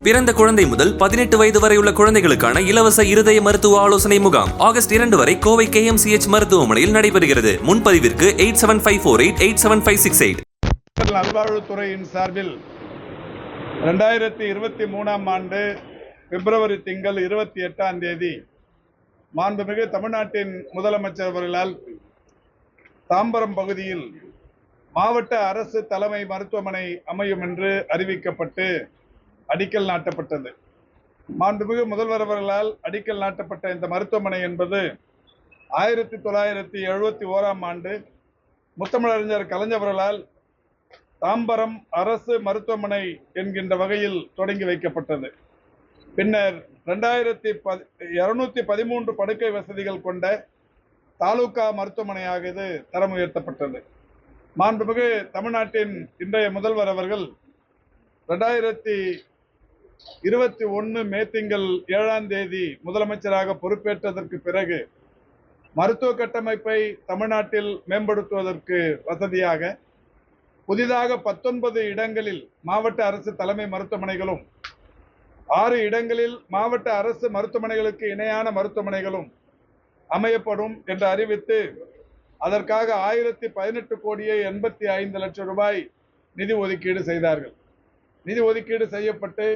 பிறந்த குழந்தை முதல் 18 வயது வரை உள்ள குழந்தைகளுக்கான இலவச இருதய மருத்துவ ஆலோசனை முகாம் ஆகஸ்ட் 2 வரை கோவை KMCH மருத்துவமனையில் நடைபெறுகிறது. முன்பதிவிற்கு 8754887568. நல்வாழ்வுத்துறையின் சார்பில் 2023ஆம் ஆண்டு பிப்ரவரி திங்கள் 28ஆம் தேதி மாண்புமிகு தமிழ்நாட்டின் முதலமைச்சர் அவர்களால் தாம்பரம் பகுதியில் மாவட்ட அரசு தலைமை மருத்துவமனை அமையும் என்று அறிவிக்கப்பட்டு அடிக்கல் நாட்டப்பட்டது. மாண்புமிகு முதல்வர் அவர்களால் அடிக்கல் நாட்டப்பட்ட இந்த மருத்துவமனை என்பது 1971ஆம் ஆண்டு முத்தமிழறிஞர் கலைஞர் அவர்களால் தாம்பரம் அரசு மருத்துவமனை என்கின்ற வகையில் தொடங்கி வைக்கப்பட்டது. பின்னர் 213 படுக்கை வசதிகள் கொண்ட தாலுகா மருத்துவமனையாக இது தரம் உயர்த்தப்பட்டது. மாண்புமிகு தமிழ்நாட்டின் இன்றைய முதல்வர் அவர்கள் 2021 மே திங்கள் 7ஆம் தேதி முதலமைச்சராக பொறுப்பேற்றதற்கு பிறகு மருத்துவ கட்டமைப்பை தமிழ்நாட்டில் மேம்படுத்துவதற்கு வசதியாக புதிதாக 19 இடங்களில் மாவட்ட அரசு தலைமை மருத்துவமனைகளும் 6 இடங்களில் மாவட்ட அரசு மருத்துவமனைகளுக்கு இணையான மருத்துவமனைகளும் அமையப்படும் என்று அறிவித்து அதற்காக 1018 கோடியே 85 லட்சம் ரூபாய் நிதி ஒதுக்கீடு செய்தார்கள். நிதி ஒதுக்கீடு செய்யப்பட்டு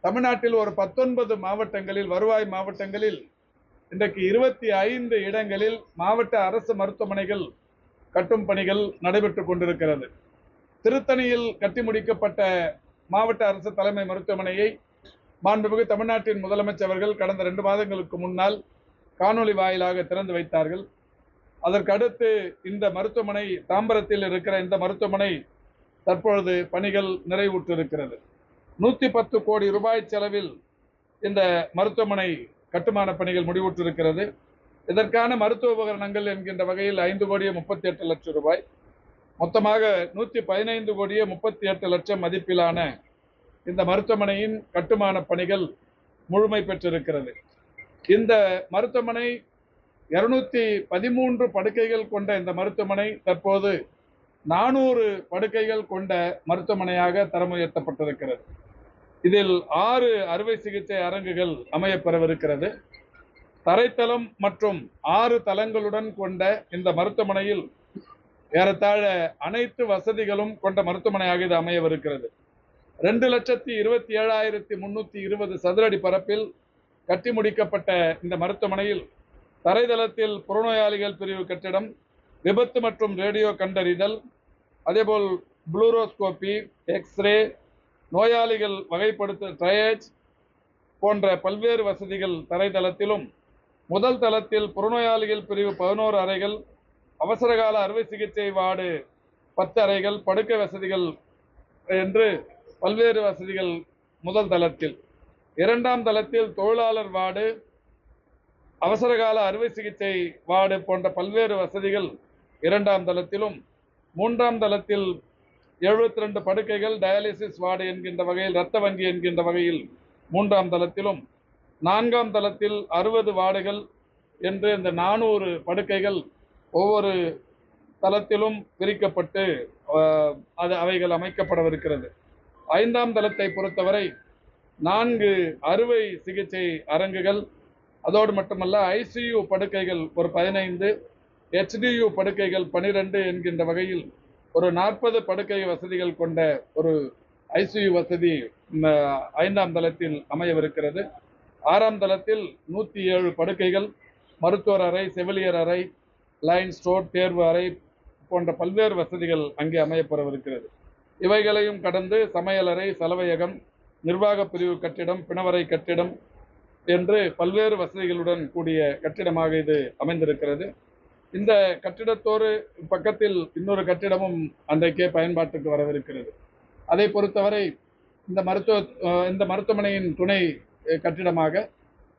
தமிழ்நாட்டில் ஒரு 19 மாவட்டங்களில் வருவாய் மாவட்டங்களில் இன்றைக்கு 25 இடங்களில் மாவட்ட அரசு மருத்துவமனைகள் கட்டும் பணிகள் நடைபெற்றுக் கொண்டிருக்கிறது. திருத்தணியில் கட்டி முடிக்கப்பட்ட மாவட்ட அரசு தலைமை மருத்துவமனையை மாண்புமிகு தமிழ்நாட்டின் முதலமைச்சர் அவர்கள் கடந்த 2 மாதங்களுக்கு முன்னால் காணொலி வாயிலாக திறந்து வைத்தார்கள். அதற்கடுத்து இந்த மருத்துவமனை தாம்பரத்தில் இருக்கிற இந்த மருத்துவமனை தற்பொழுது பணிகள் நிறைவுற்றிருக்கிறது. 110 கோடி ரூபாய் செலவில் இந்த மருத்துவமனை கட்டுமான பணிகள் முடிவுற்றிருக்கிறது. இதற்கான மருத்துவ உபகரணங்கள் என்கின்ற வகையில் 5 கோடியே 38 லட்சம் ரூபாய், மொத்தமாக 115 கோடியே 38 லட்சம் மதிப்பிலான இந்த மருத்துவமனையின் கட்டுமான பணிகள் முழுமை பெற்றிருக்கிறது. இந்த மருத்துவமனை 213 படுக்கைகள் கொண்ட இந்த மருத்துவமனை தற்போது 400 படுக்கைகள் கொண்ட மருத்துவமனையாக தரம் உயர்த்தப்பட்டிருக்கிறது. இதில் 6 அறுவை சிகிச்சை அரங்குகள் அமையப்பெறவிருக்கிறது. தரைத்தளம் மற்றும் 6 தளங்களுடன் கொண்ட இந்த மருத்துவமனையில் ஏறத்தாழ அனைத்து வசதிகளும் கொண்ட மருத்துவமனையாக இது அமையவிருக்கிறது. 2,27,320 சதுரடி பரப்பில் கட்டி முடிக்கப்பட்ட இந்த மருத்துவமனையில் தரைதளத்தில் புறநோயாளிகள் பிரிவு கட்டிடம், விபத்து மற்றும் ரேடியோ கண்டறிதல், அதேபோல் புளூரோஸ்கோபி, எக்ஸ்ரே, நோயாளிகள் வகைப்படுத்த ட்ரையேஜ் போன்ற பல்வேறு வசதிகள் தரைதளத்திலும், முதல் தளத்தில் புறநோயாளிகள் பிரிவு 11 அறைகள், அவசரகால அறுவை சிகிச்சை வார்டு 10 அறைகள், படுக்கை வசதிகள் என்று பல்வேறு வசதிகள் முதல் தளத்தில். 2ஆம் தளத்தில் தொழிலாளர் வார்டு, அவசரகால அறுவை சிகிச்சை வார்டு போன்ற பல்வேறு வசதிகள் 2ஆம் தளத்திலும், 3ஆம் தளத்தில் 72 படுக்கைகள் டயாலிசிஸ் வார்டு என்கின்ற வகையில், இரத்த வங்கி என்கின்ற வகையில் 3ஆம் தளத்திலும், 4ஆம் தளத்தில் 60 வார்டுகள் என்று இந்த 400 படுக்கைகள் ஒவ்வொரு தளத்திலும் பிரிக்கப்பட்டு அவைகள் அமைக்கப்படவிருக்கிறது. 5ஆம் தளத்தை பொறுத்தவரை 4 அறுவை சிகிச்சை அரங்குகள், அதோடு மட்டுமல்ல ICU படுக்கைகள் ஒரு 15, HDU படுக்கைகள் 12 என்கின்ற வகையில் ஒரு 40 படுக்கை வசதிகள் கொண்ட ஒரு ICU வசதி 5ஆம் தளத்தில் அமையவிருக்கிறது. 6ஆம் தளத்தில் 107 படுக்கைகள், மருத்துவர் அறை, செவிலியர் அறை, லைன் ஸ்டோர், தேர்வு அறை போன்ற பல்வேறு வசதிகள் அங்கே அமையப்பெறவிருக்கிறது. இவைகளையும் கடந்து சமையலறை, சலவையகம், நிர்வாக பிரிவு கட்டிடம், பிணவரை கட்டிடம் என்று பல்வேறு வசதிகளுடன் கூடிய கட்டிடமாக இது அமைந்திருக்கிறது. இந்த கட்டிடத்தோடு பக்கத்தில் இன்னொரு கட்டிடமும் அன்றைக்கே பயன்பாட்டுக்கு வரவிருக்கிறது. அதை பொறுத்தவரை இந்த மருத்துவமனையின் துணை கட்டிடமாக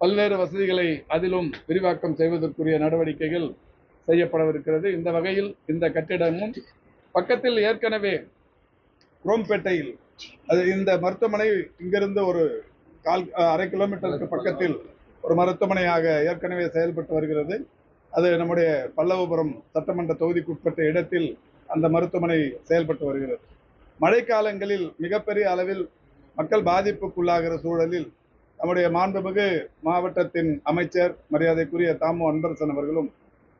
பல்வேறு வசதிகளை அதிலும் விரிவாக்கம் செய்வதற்குரிய நடவடிக்கைகள் செய்யப்படவிருக்கிறது. இந்த வகையில் இந்த கட்டிடமும் பக்கத்தில் ஏற்கனவே குரோம்பேட்டையில் இந்த மருத்துவமனை இங்கிருந்து ஒரு அரை கிலோமீட்டருக்கு பக்கத்தில் ஒரு மருத்துவமனையாக ஏற்கனவே செயல்பட்டு வருகிறது. அது நம்முடைய பல்லவபுரம் சட்டமன்ற தொகுதிக்குட்பட்ட இடத்தில் அந்த மருத்துவமனை செயல்பட்டு வருகிறது. மழைக்காலங்களில் மிகப்பெரிய அளவில் மக்கள் பாதிப்புக்குள்ளாகிற சூழலில் நம்முடைய மாண்புமிகு மாவட்டத்தின் அமைச்சர் மரியாதைக்குரிய தாமு அன்பரசன் அவர்களும்,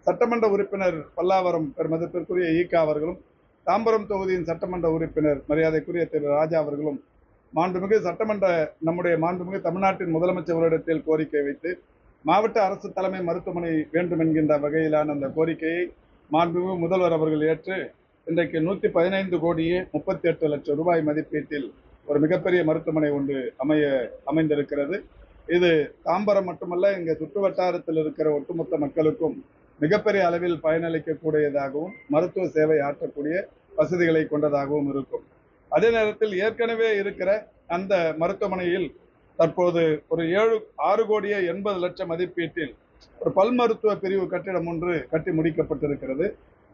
சட்டமன்ற உறுப்பினர் பல்லாவரம் பெருமதிப்பிற்குரிய ஈகா அவர்களும், தாம்பரம் தொகுதியின் சட்டமன்ற உறுப்பினர் மரியாதைக்குரிய திரு ராஜா அவர்களும் மாண்புமிகு நம்முடைய மாண்புமிகு தமிழ்நாட்டின் முதலமைச்சரிடத்தில் கோரிக்கை வைத்து மாவட்ட அரசு தலைமை மருத்துவமனை வேண்டும் என்கின்ற வகையிலான அந்த கோரிக்கையை மாண்புமிகு முதல்வர் அவர்கள் ஏற்று இன்றைக்கு 115 கோடியே 38 லட்சம் ரூபாய் மதிப்பீட்டில் ஒரு மிகப்பெரிய மருத்துவமனை ஒன்று அமைந்திருக்கிறது. இது தாம்பரம் மட்டுமல்ல, இங்கே சுற்று வட்டாரத்தில் இருக்கிற ஒட்டுமொத்த மக்களுக்கும் மிகப்பெரிய அளவில் பயனளிக்கக்கூடியதாகவும்6 சேவை ஆற்றக்கூடிய வசதிகளை கொண்டதாகவும் இருக்கும். அதே நேரத்தில் ஏற்கனவே இருக்கிற அந்த மருத்துவமனையில் தற்போது ஒரு 6 கோடியே 80 லட்சம் மதிப்பீட்டில் ஒரு பல் மருத்துவ பிரிவு கட்டிடம் ஒன்று கட்டி முடிக்கப்பட்டிருக்கிறது.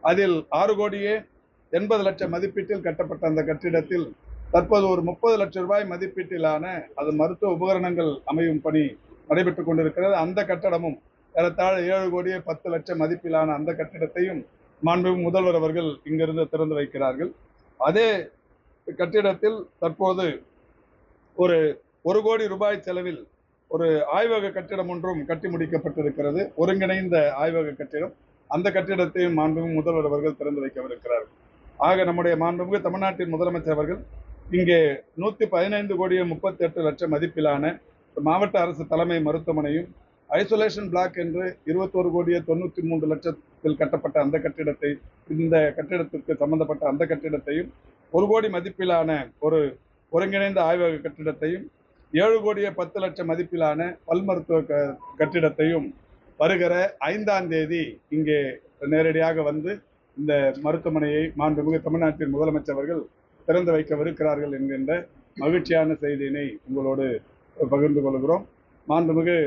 அதில் 6 கோடியே 80 லட்சம் மதிப்பீட்டில் கட்டப்பட்ட அந்த கட்டிடத்தில் தற்போது ஒரு 30 லட்சம் ரூபாய் மதிப்பீட்டிலான அது மருத்துவ உபகரணங்கள் அமையும் பணி நடைபெற்றுக் கொண்டிருக்கிறது. அந்த கட்டடமும் ஏறத்தாழ 7 கோடியே 10 லட்சம் மதிப்பிலான அந்த கட்டிடத்தையும் மாண்புமிகு முதல்வர் அவர்கள் இங்கிருந்து திறந்து வைக்கிறார்கள். அதே கட்டிடத்தில் தற்போது ஒரு 1 கோடி ரூபாய் செலவில் ஒரு ஆய்வக கட்டிடம் ஒன்றும் கட்டி முடிக்கப்பட்டிருக்கிறது. ஒருங்கிணைந்த ஆய்வக கட்டிடம். அந்த கட்டிடத்தையும் மாண்புமிகு முதல்வர் அவர்கள் திறந்து வைக்கவிருக்கிறார்கள். ஆக நம்முடைய மாண்புமிகு தமிழ்நாட்டின் முதலமைச்சர் அவர்கள் இங்கே 115 கோடியே 38 லட்சம் மதிப்பிலான மாவட்ட அரசு தலைமை மருத்துவமனையும், ஐசோலேஷன் பிளாக் என்று 21 கோடியே 93 லட்சத்தில் கட்டப்பட்ட அந்த கட்டிடத்தை, இந்த கட்டிடத்திற்கு சம்பந்தப்பட்ட அந்த கட்டிடத்தையும், 1 கோடி மதிப்பிலான ஒரு ஒருங்கிணைந்த ஆய்வக கட்டிடத்தையும், 7 கோடியே 10 லட்சம் மதிப்பிலான பல் மருத்துவ கட்டிடத்தையும் வருகிற 5ஆம் தேதி இங்கே நேரடியாக வந்து இந்த மருத்துவமனையை மாண்புமிகு தமிழ்நாட்டின் முதலமைச்சர் அவர்கள் திறந்து வைக்கவிருக்கிறார்கள் என்கின்ற மகிழ்ச்சியான செய்தியினை உங்களோடு பகிர்ந்து கொள்கிறோம். மாண்புமிகு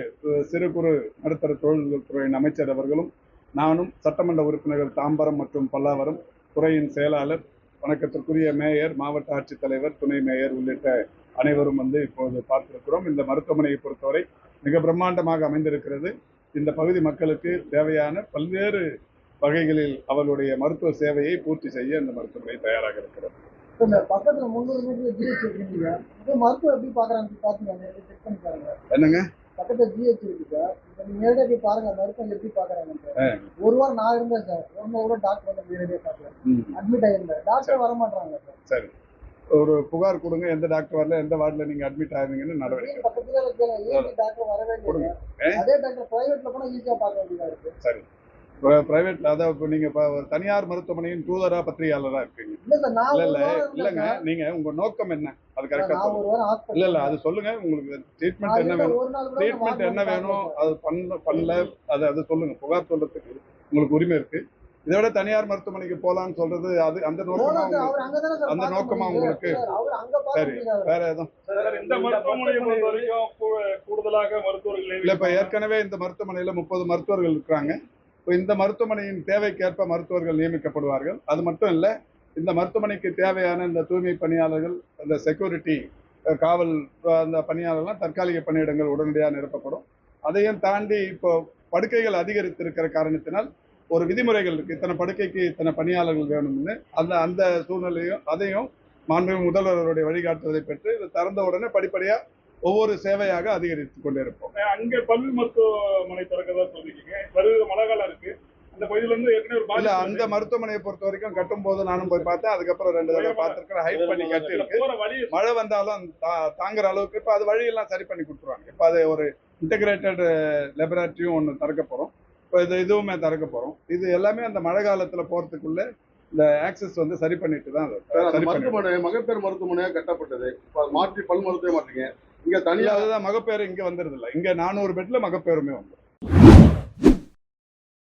சிறு குறு நடுத்தர தொழில்கள் துறையின் அமைச்சர் அவர்களும் நானும், சட்டமன்ற உறுப்பினர்கள் தாம்பரம் மற்றும் பல்லாவரம் துறையின் செயலாளர், வணக்கத்திற்குரிய மேயர், மாவட்ட ஆட்சித்தலைவர், துணை மேயர் உள்ளிட்ட அனைவரும் வந்து இப்போது பார்த்திருக்கிறோம். இந்த மருத்துவமனையை பொறுத்தவரை மிக பிரம்மாண்டமாக அமைந்திருக்கிறது. இந்த பகுதி மக்களுக்கு தேவையான பல்வேறு வகைகளில் அவர்களுடைய மருத்துவ சேவையை பூர்த்தி செய்ய இந்த மருத்துவமனை தயாராக இருக்கிறது. பக்கத்துல 300 மீட்டர் ஜிஹெச் இருக்குங்க. மருத்துவம் எப்படி பாக்குறாங்க பாத்தீங்க, செக் பண்ணி பாருங்க. என்னங்க பக்கத்துல ஜிஹெச் இருக்கு சார். நீங்க நேரடியா போய் பாருங்க மருத்துவம் எப்படி பாக்குறாங்க. ஒரு வாரம் நான் இருந்தேன் சார். ஒரு டாக்டர் வந்து நேரடியா பாக்குறேன். அட்மிட் ஆயிருந்தேன். டாக்டர் வர மாட்டாங்க சார். சரி, ஒரு புகார் கொடுங்க. எந்த டாக்டர் வரல, எந்த வார்டுல நீங்க அட்மிட் ஆயிருந்தீங்கன்னு நடவடிக்கை. பக்கத்துல டாக்டர் வரவே இல்லை. அதே டாக்டர் பிரைவேட்ல போனா ஈஸியா பார்க்க வேண்டியதா இருக்கு. சரி, பிரைவேட்ல அதாவது நீங்க தனியார் மருத்துவமனையின் தூதரா பத்திரிகையாளரா இருக்கீங்க. இல்லங்க, நீங்க உங்க நோக்கம் என்ன அது கரெக்டா சொல்லுங்க. இல்ல அது சொல்லுங்க. உங்களுக்கு ட்ரீட்மெண்ட் என்ன வேணும் அது பண்ணல அது சொல்லுங்க. புகார் சொல்றதுக்கு உங்களுக்கு உரிமை இருக்கு. இதை விட தனியார் மருத்துவமனைக்கு போலான்னு சொல்றது அது அந்த நோக்கமா உங்களுக்கு. சரி, வேற எதுவும் இந்த மருத்துவமனையை பொறுத்த வரைக்கும் கூடுதலாக மருத்துவர்கள் இல்ல. இப்ப ஏற்கனவே இந்த மருத்துவமனையில 30 மருத்துவர்கள் இருக்கிறாங்க. இந்த மருத்துவமனையின் தேவைக்கேற்ப மருத்துவர்கள் நியமிக்கப்படுவார்கள். அது மட்டும் இல்ல, இந்த மருத்துவமனைக்கு தேவையான இந்த தூய்மை பணியாளர்கள், இந்த செக்யூரிட்டி காவல் அந்த பணியாளர்கள்லாம் தற்காலிக பணியிடங்கள் உடனடியாக நிரப்பப்படும். அதையும் தாண்டி இப்போ படுக்கைகள் அதிகரித்திருக்கிற காரணத்தினால் ஒரு விதிமுறைகள் இருக்கு. இத்தனை படுக்கைக்கு இத்தனை பணியாளர்கள் வேணும்னு. அந்த சூழ்நிலையும் அதையும் மாண்புமிகு முதல்வருடைய வழிகாட்டுதலை பெற்று இது திறந்த உடனே படிப்படியா ஒவ்வொரு சேவையாக அதிகரித்துக் கொண்டே இருப்போம். அங்கே பல் மருத்துவமனை திறக்கதா சொல்லிருக்கீங்க. வருகிற மழை காலம் இருக்கு. அந்த பகுதியில இருந்து ஏற்கனவே அந்த மருத்துவமனையை பொறுத்த வரைக்கும் கட்டும் போது நானும் போய் பார்த்தேன். அதுக்கப்புறம் 2 தடவை பார்த்திருக்கிறேன். ஹைட் பண்ணி கட்டி இருக்கு. மழை வந்தாலும் தாங்குற அளவுக்கு இப்ப அது வழியெல்லாம் சரி பண்ணி கொடுத்துருவாங்க. இப்ப அது ஒரு இன்டகிரேட்டட் லெபரட்டரியும் ஒன்று திறக்க போறோம். இப்போ இதுவுமே திறக்க போறோம். இது எல்லாமே அந்த மழை காலத்துல போறதுக்குள்ள இந்த ஆக்சஸ் வந்து சரி பண்ணிட்டு தான் மருத்துவமனை மகப்பேறு மருத்துவமனையா கட்டப்பட்டது. மாற்றி பல் மருத்துவம் மாட்டீங்க. இங்க தனியாக மகப்பேறு இங்க வந்துருது இல்லை. இங்க 400 பெட்ல மகப்பேறுமே வந்து